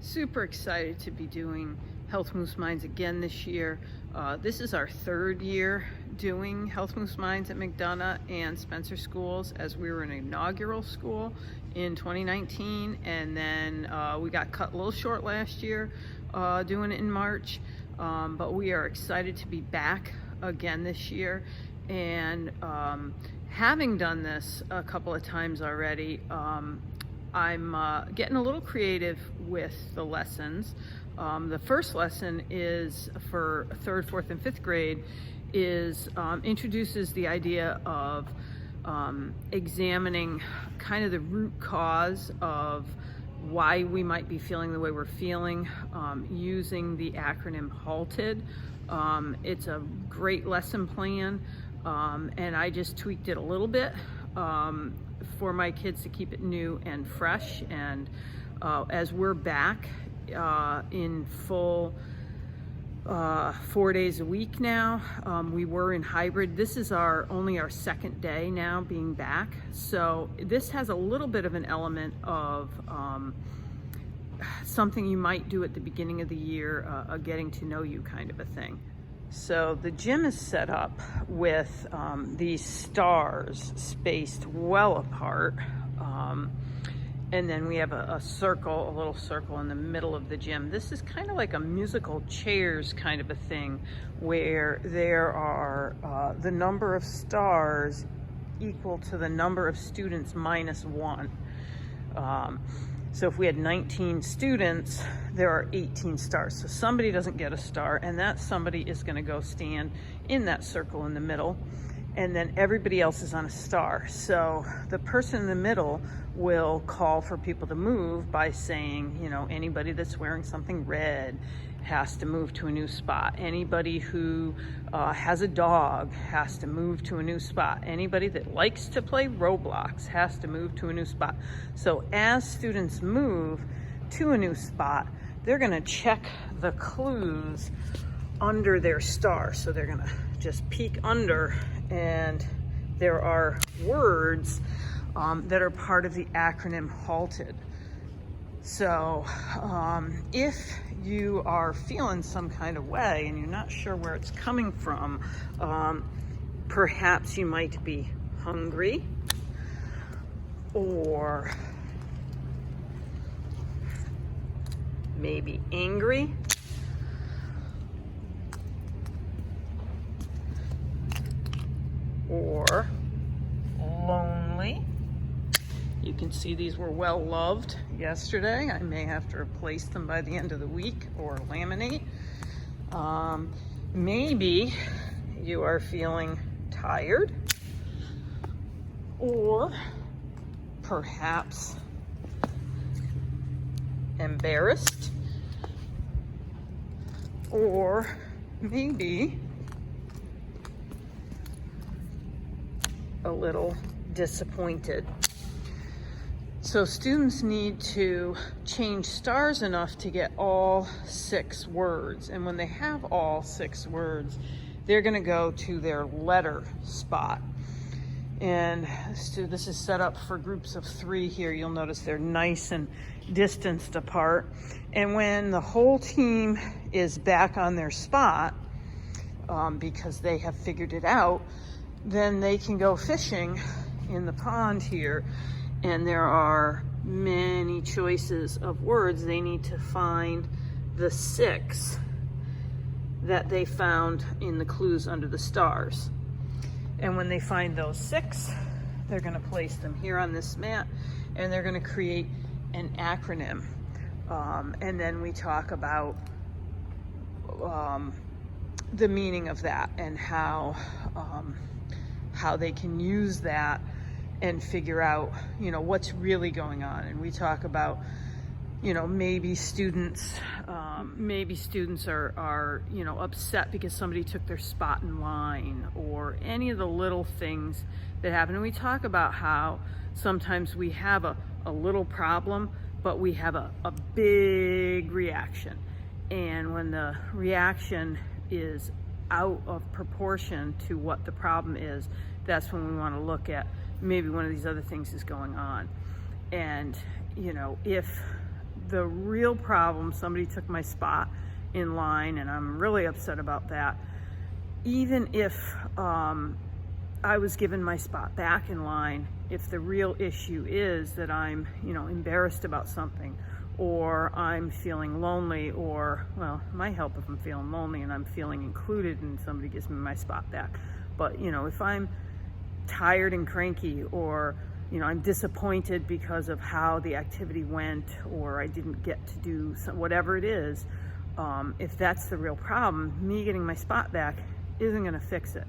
Super excited to be doing Health Moves Minds again this year. This is our third year doing Health Moves Minds at McDonough and Spencer schools, as we were an inaugural school in 2019, and then we got cut a little short last year doing it in March, but we are excited to be back again this year. And having done this a couple of times already, I'm getting a little creative with the lessons. The first lesson is for 3rd, 4th, and 5th grade is introduces the idea of examining kind of the root cause of why we might be feeling the way we're feeling, using the acronym H.A.L.T.E.D. It's a great lesson plan, and I just tweaked it a little bit for my kids to keep it new and fresh. And as we're back in full 4 days a week now, we were in hybrid. This is only our second day now being back, so this has a little bit of an element of something you might do at the beginning of the year, a getting to know you kind of a thing. So the gym is set up with these stars spaced well apart, and then we have a little circle in the middle of the gym. This is kind of like a musical chairs kind of a thing, where there are the number of stars equal to the number of students minus 1. So if we had 19 students, there are 18 stars. So somebody doesn't get a star, and that somebody is going to go stand in that circle in the middle, and then everybody else is on a star. So the person in the middle will call for people to move by saying, anybody that's wearing something red has to move to a new spot. Anybody who has a dog has to move to a new spot. Anybody that likes to play Roblox has to move to a new spot. So as students move to a new spot, they're gonna check the clues under their star. So they're gonna just peek under, and there are words that are part of the acronym H.A.L.T.E.D. So if you are feeling some kind of way and you're not sure where it's coming from, perhaps you might be hungry, or maybe angry, or lonely. You can see these were well loved yesterday. I may have to replace them by the end of the week or laminate. Maybe you are feeling tired, or perhaps embarrassed, or maybe a little disappointed. So students need to change stars enough to get all 6 words. And when they have all 6 words, they're gonna go to their letter spot. And so this is set up for groups of 3 here. You'll notice they're nice and distanced apart. And when the whole team is back on their spot, because they have figured it out, then they can go fishing in the pond here. And there are many choices of words. They need to find the 6 that they found in the clues under the stars. And when they find those 6, they're going to place them here on this mat, and they're going to create an acronym. And then we talk about the meaning of that, and how they can use that and figure out, what's really going on. And we talk about, maybe students are upset because somebody took their spot in line, or any of the little things that happen. And we talk about how sometimes we have a little problem, but we have a big reaction. And when the reaction is out of proportion to what the problem is, that's when we want to look at maybe one of these other things is going on. And if the real problem, somebody took my spot in line, and I'm really upset about that. Even if I was given my spot back in line, if the real issue is that I'm, embarrassed about something, or I'm feeling lonely, or, well, it might help if I'm feeling lonely and I'm feeling included and somebody gives me my spot back. But, if I'm tired and cranky, or, I'm disappointed because of how the activity went, or I didn't get to do whatever it is, if that's the real problem, me getting my spot back isn't going to fix it.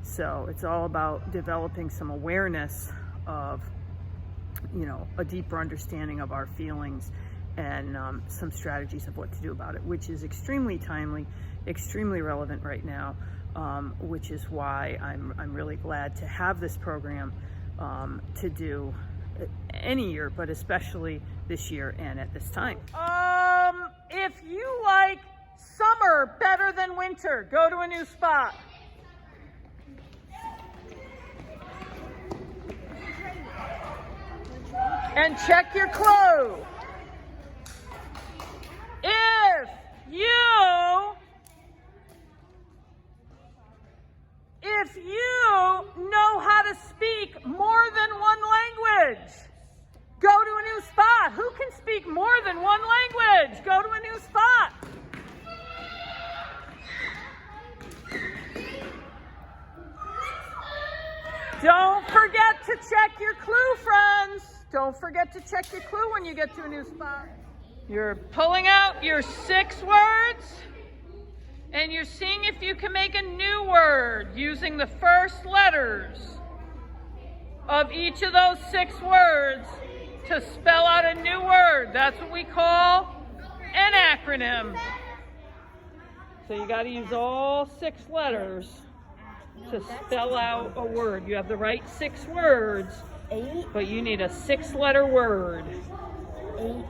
So it's all about developing some awareness of, a deeper understanding of our feelings, and some strategies of what to do about it, which is extremely timely, extremely relevant right now, which is why I'm really glad to have this program to do any year, but especially this year and at this time. If you like summer better than winter, go to a new spot. And check your clue. If you know how to speak more than one language, go to a new spot. Who can speak more than one language? Go to a new spot. Don't forget to check your clue, friends. Don't forget to check your clue when you get to a new spot. You're pulling out your 6 words, and you're seeing if you can make a new word using the first letters of each of those 6 words to spell out a new word. That's what we call an acronym. So you got to use all 6 letters to spell out a word. You have the right 6 words, but you need a 6-letter word. 8